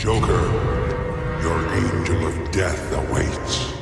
Joker, your angel of death awaits.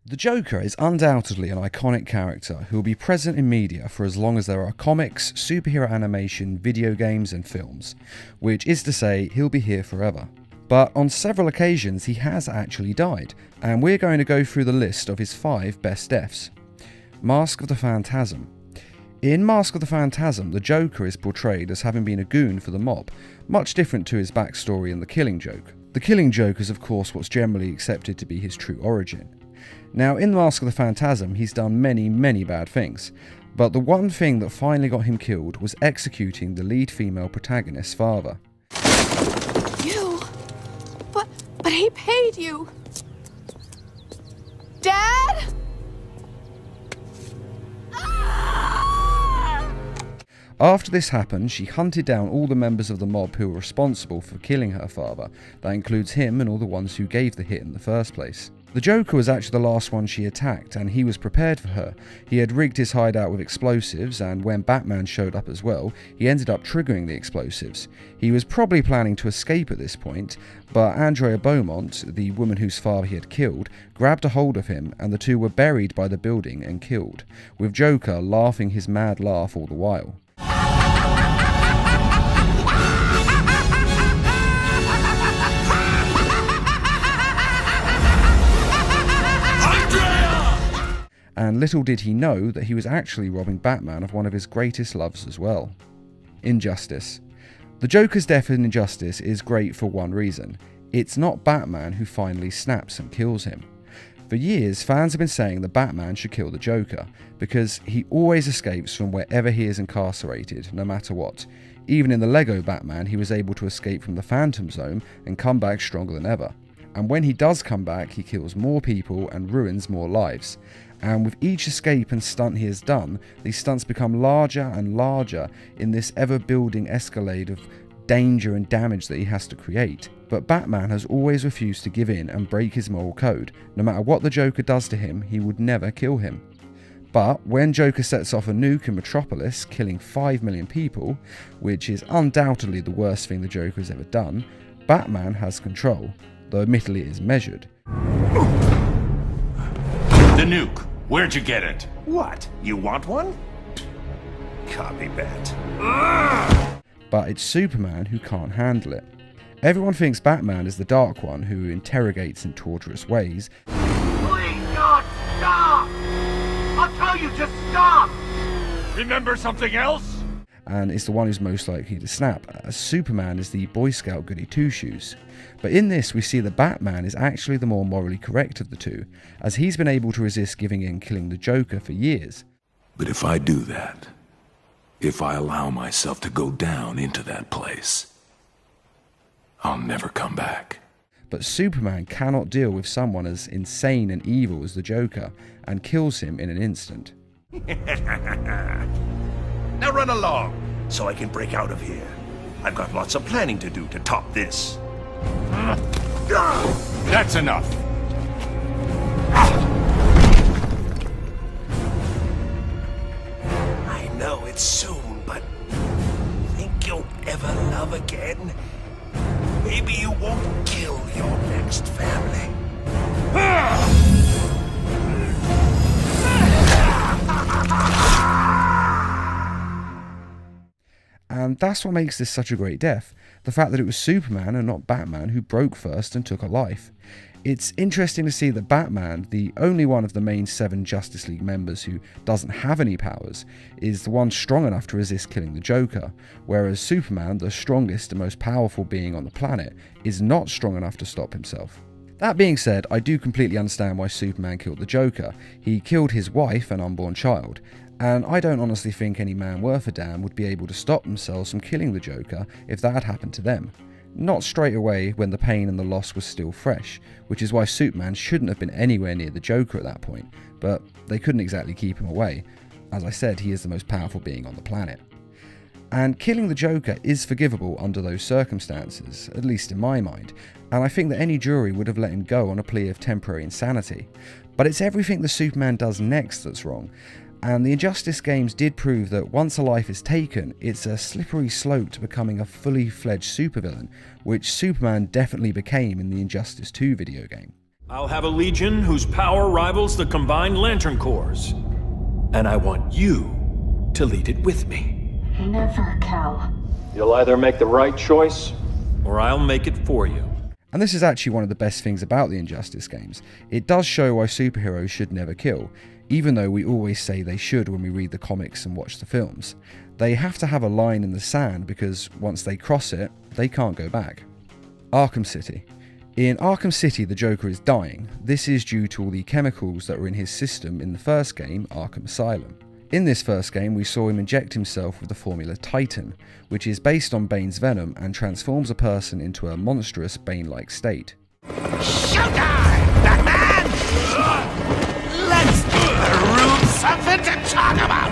The Joker is undoubtedly an iconic character who will be present in media for as long as there are comics, superhero animation, video games and films, which is to say he'll be here forever. But on several occasions he has actually died, and we're going to go through the list of his 5 best deaths. Mask of the Phantasm. In Mask of the Phantasm, the Joker is portrayed as having been a goon for the mob, much different to his backstory in The Killing Joke. The Killing Joke is of course what's generally accepted to be his true origin. Now, in Mask of the Phantasm, he's done many bad things, but the one thing that finally got him killed was executing the lead female protagonist's father. You? But he paid you. Dad? After this happened, she hunted down all the members of the mob who were responsible for killing her father. That includes him and all the ones who gave the hit in the first place. The Joker was actually the last one she attacked, and he was prepared for her. He had rigged his hideout with explosives, and when Batman showed up as well, he ended up triggering the explosives. He was probably planning to escape at this point, but Andrea Beaumont, the woman whose father he had killed, grabbed a hold of him, and the two were buried by the building and killed, with Joker laughing his mad laugh all the while. And little did he know that he was actually robbing Batman of one of his greatest loves as well. Injustice. The Joker's death in Injustice is great for one reason. It's not Batman who finally snaps and kills him. For years, fans have been saying that Batman should kill the Joker, because he always escapes from wherever he is incarcerated, no matter what. Even in the Lego Batman, he was able to escape from the Phantom Zone and come back stronger than ever. And when he does come back, he kills more people and ruins more lives. And with each escape and stunt he has done, these stunts become larger and larger in this ever-building escalade of danger and damage that he has to create. But Batman has always refused to give in and break his moral code. No matter what the Joker does to him, he would never kill him. But when Joker sets off a nuke in Metropolis, killing 5 million people, which is undoubtedly the worst thing the Joker has ever done, Batman has control, though admittedly it is measured. The nuke. Where'd you get it? What? You want one? Copy that. But it's Superman who can't handle it. Everyone thinks Batman is the Dark One who interrogates in torturous ways. Please, God, stop! I'll tell you to stop! Remember something else? And is the one who's most likely to snap, as Superman is the Boy Scout goody two-shoes. But in this we see that Batman is actually the more morally correct of the two, as he's been able to resist giving in killing the Joker for years. But if I do that, if I allow myself to go down into that place, I'll never come back. But Superman cannot deal with someone as insane and evil as the Joker, and kills him in an instant. Now run along, so I can break out of here. I've got lots of planning to do to top this. That's enough. I know it's soon, but think you'll ever love again? Maybe you won't kill your next family. And that's what makes this such a great death, the fact that it was Superman and not Batman who broke first and took a life. It's interesting to see that Batman, the only one of the main 7 Justice League members who doesn't have any powers, is the one strong enough to resist killing the Joker, whereas Superman, the strongest and most powerful being on the planet, is not strong enough to stop himself. That being said, I do completely understand why Superman killed the Joker. He killed his wife and unborn child, and I don't honestly think any man worth a damn would be able to stop themselves from killing the Joker if that had happened to them. Not straight away when the pain and the loss was still fresh, which is why Superman shouldn't have been anywhere near the Joker at that point, but they couldn't exactly keep him away. As I said, he is the most powerful being on the planet. And killing the Joker is forgivable under those circumstances, at least in my mind, and I think that any jury would have let him go on a plea of temporary insanity. But it's everything the Superman does next that's wrong, And the Injustice games did prove that once a life is taken, it's a slippery slope to becoming a fully fledged supervillain, which Superman definitely became in the Injustice 2 video game. I'll have a legion whose power rivals the combined Lantern Corps. And I want you to lead it with me. Never, Cal. You'll either make the right choice, or I'll make it for you. And this is actually one of the best things about the Injustice games. It does show why superheroes should never kill, even though we always say they should when we read the comics and watch the films. They have to have a line in the sand because once they cross it, they can't go back. Arkham City. In Arkham City, the Joker is dying. This is due to all the chemicals that were in his system in the first game, Arkham Asylum. In this first game, we saw him inject himself with the formula Titan, which is based on Bane's venom and transforms a person into a monstrous Bane-like state. Showtime, Batman! Let's give the room something to talk about!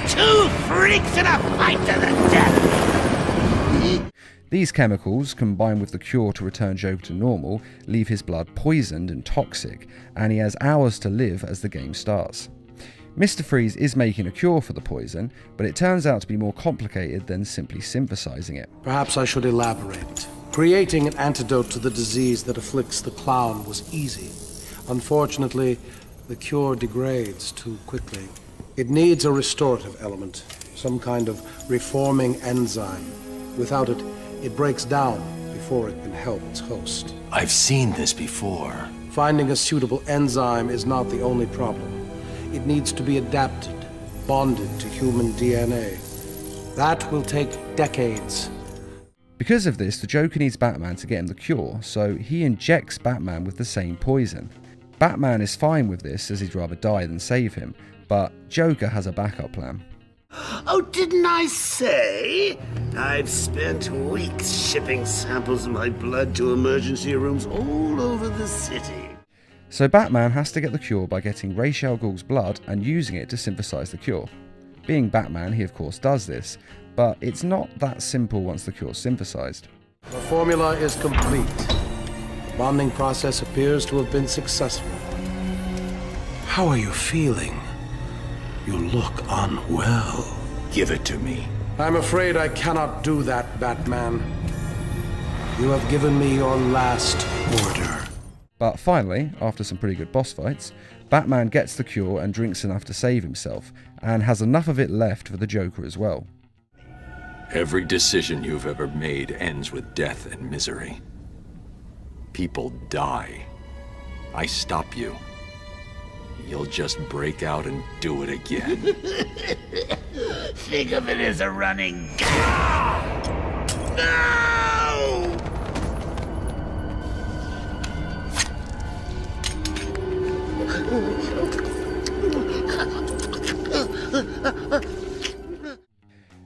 Two freaks in a fight to the death! These chemicals, combined with the cure to return Joker to normal, leave his blood poisoned and toxic, and he has hours to live as the game starts. Mr. Freeze is making a cure for the poison, but it turns out to be more complicated than simply synthesizing it. Perhaps I should elaborate. Creating an antidote to the disease that afflicts the clown was easy. Unfortunately, the cure degrades too quickly. It needs a restorative element, some kind of reforming enzyme. Without it, it breaks down before it can help its host. I've seen this before. Finding a suitable enzyme is not the only problem. It needs to be adapted, bonded to human DNA. That will take decades. Because of this, the Joker needs Batman to get him the cure, so he injects Batman with the same poison. Batman is fine with this, as he'd rather die than save him, but Joker has a backup plan. Oh, didn't I say? I've spent weeks shipping samples of my blood to emergency rooms all over the city. So Batman has to get the cure by getting Ra's al Ghul's blood and using it to synthesize the cure. Being Batman, he of course does this, but it's not that simple once the cure's synthesized. The formula is complete. The bonding process appears to have been successful. How are you feeling? You look unwell. Give it to me. I'm afraid I cannot do that, Batman. You have given me your last order. But finally, after some pretty good boss fights, Batman gets the cure and drinks enough to save himself, and has enough of it left for the Joker as well. Every decision you've ever made ends with death and misery. People die. I stop you. You'll just break out and do it again. Think of it as a running gag. No!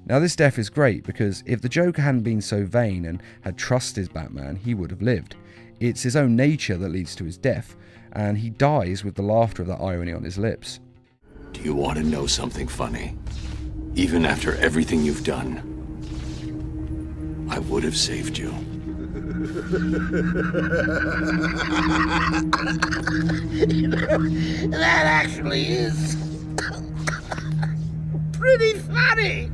Now this death is great because if the Joker hadn't been so vain and had trusted Batman, he would have lived. It's his own nature that leads to his death, and he dies with the laughter of that irony on his lips. Do you want to know something funny? Even after everything you've done, I would have saved you. That actually is pretty funny.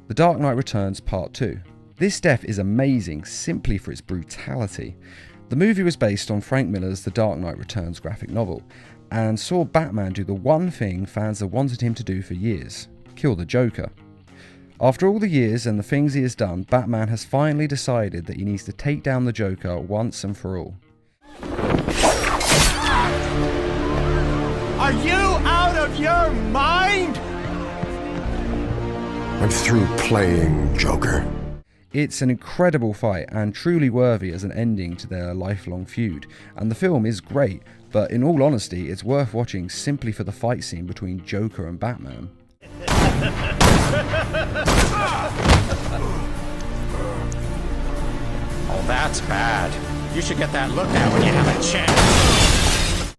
The Dark Knight Returns Part 2. This death is amazing simply for its brutality. The movie was based on Frank Miller's The Dark Knight Returns graphic novel, and saw Batman do the one thing fans have wanted him to do for years: kill the Joker. After all the years and the things he has done, Batman has finally decided that he needs to take down the Joker once and for all. Are you out of your mind? I'm through playing Joker. It's an incredible fight and truly worthy as an ending to their lifelong feud, and the film is great, but in all honesty it's worth watching simply for the fight scene between Joker and Batman. Oh, that's bad. You should get that looked at when you have a chance.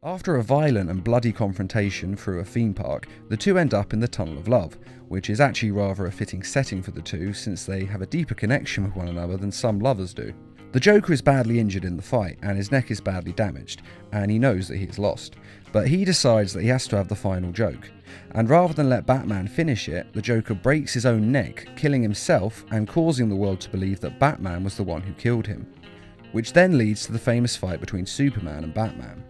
After a violent and bloody confrontation through a theme park, the two end up in the Tunnel of Love, which is actually rather a fitting setting for the two since they have a deeper connection with one another than some lovers do. The Joker is badly injured in the fight and his neck is badly damaged, and he knows that he is lost, but he decides that he has to have the final joke. And rather than let Batman finish it, the Joker breaks his own neck, killing himself and causing the world to believe that Batman was the one who killed him, which then leads to the famous fight between Superman and Batman.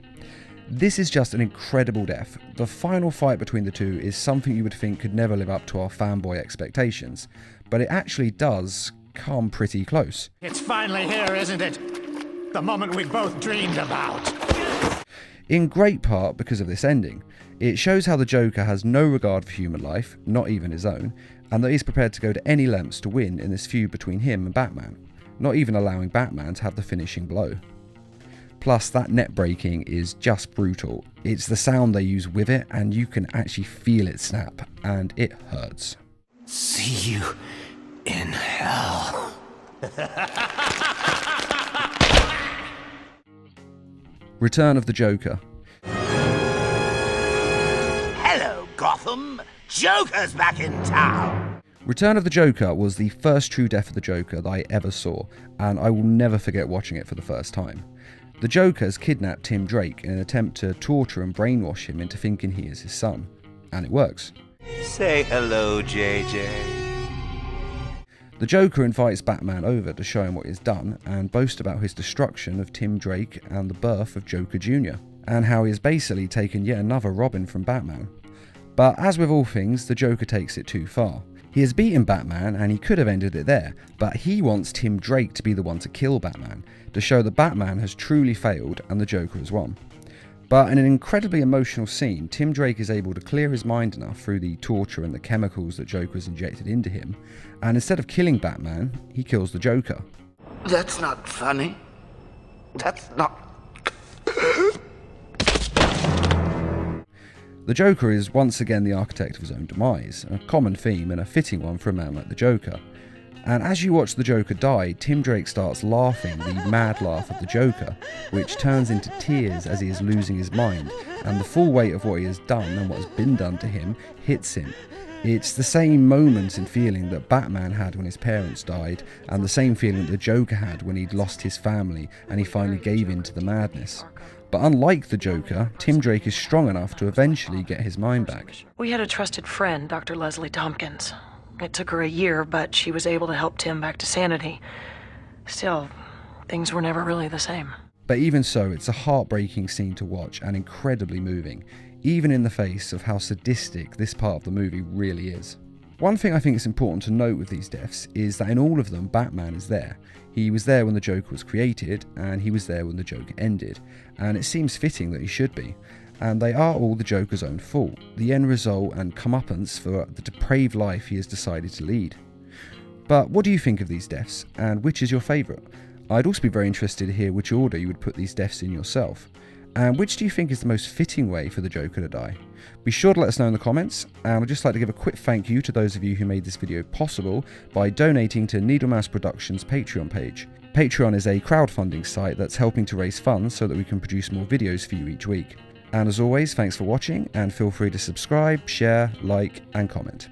This is just an incredible death. The final fight between the two is something you would think could never live up to our fanboy expectations, but it actually does come pretty close. It's finally here, isn't it? The moment we both dreamed about. In great part because of this ending. It shows how the Joker has no regard for human life, not even his own, and that he's prepared to go to any lengths to win in this feud between him and Batman, not even allowing Batman to have the finishing blow. Plus, that net breaking is just brutal. It's the sound they use with it, and you can actually feel it snap, and it hurts. See you in hell. Return of the Joker. Hello, Gotham. Joker's back in town. Return of the Joker was the first true death of the Joker that I ever saw, and I will never forget watching it for the first time. The Joker has kidnapped Tim Drake in an attempt to torture and brainwash him into thinking he is his son, and it works. Say hello, JJ. The Joker invites Batman over to show him what he has done and boast about his destruction of Tim Drake and the birth of Joker Jr., and how he has basically taken yet another Robin from Batman. But as with all things, the Joker takes it too far. He has beaten Batman and he could have ended it there, but he wants Tim Drake to be the one to kill Batman, to show that Batman has truly failed and the Joker has won. But in an incredibly emotional scene, Tim Drake is able to clear his mind enough through the torture and the chemicals that Joker has injected into him, and instead of killing Batman, he kills the Joker. That's not funny. That's not... The Joker is once again the architect of his own demise, a common theme and a fitting one for a man like the Joker. And as you watch the Joker die, Tim Drake starts laughing the mad laugh of the Joker, which turns into tears as he is losing his mind, and the full weight of what he has done and what has been done to him hits him. It's the same moment and feeling that Batman had when his parents died, and the same feeling that the Joker had when he'd lost his family and he finally gave in to the madness. But unlike the Joker, Tim Drake is strong enough to eventually get his mind back. We had a trusted friend, Dr. Leslie Tompkins. It took her a year, but she was able to help Tim back to sanity. Still, things were never really the same. But even so, it's a heartbreaking scene to watch and incredibly moving, even in the face of how sadistic this part of the movie really is. One thing I think is important to note with these deaths is that in all of them, Batman is there. He was there when the Joker was created, and he was there when the Joker ended, and it seems fitting that he should be. And they are all the Joker's own fault, the end result and comeuppance for the depraved life he has decided to lead. But what do you think of these deaths, and which is your favourite? I'd also be very interested to hear which order you would put these deaths in yourself. And which do you think is the most fitting way for the Joker to die? Be sure to let us know in the comments, and I'd just like to give a quick thank you to those of you who made this video possible by donating to Needlemouse Productions' Patreon page. Patreon is a crowdfunding site that's helping to raise funds so that we can produce more videos for you each week. And as always, thanks for watching, and feel free to subscribe, share, like, and comment.